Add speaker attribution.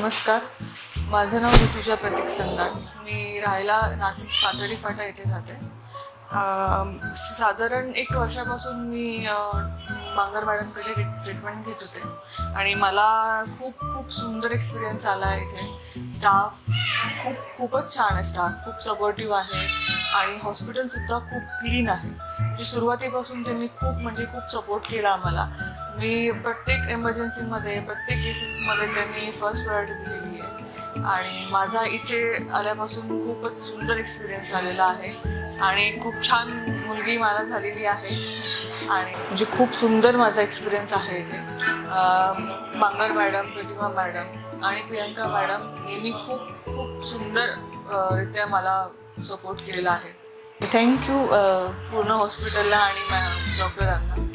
Speaker 1: नमस्कार, माझं नाव ऋतुजा प्रतीक संदान. मी राहायला नाशिक पातळी फाटा येथे राहते. साधारण 1 वर्षापासून मी बांगर मॅडमकडे ट्रीटमेंट घेत होते आणि मला खूप सुंदर एक्सपिरियन्स आला आहे. इथे स्टाफ खूपच छान आहे. स्टाफ खूप सपोर्टिव्ह आहे आणि हॉस्पिटलसुद्धा खूप क्लीन आहे. म्हणजे सुरुवातीपासून त्यांनी खूप सपोर्ट केला आम्हाला. मी प्रत्येक एमर्जन्सीमध्ये, प्रत्येक केसेसमध्ये त्यांनी फर्स्ट प्रायोरिटी दिलेली आहे आणि माझा इथे आल्यापासून खूपच सुंदर एक्सपिरियन्स आलेला आहे आणि खूप छान मुलगी मला झालेली आहे आणि म्हणजे खूप सुंदर माझा एक्सपिरियन्स आहे इथे. बांगर मॅडम, प्रतिभा मॅडम आणि प्रियंका मॅडम यांनी खूप सुंदर रित्या मला सपोर्ट केलेला आहे. थँक्यू पूर्ण हॉस्पिटलला आणि डॉक्टरांना.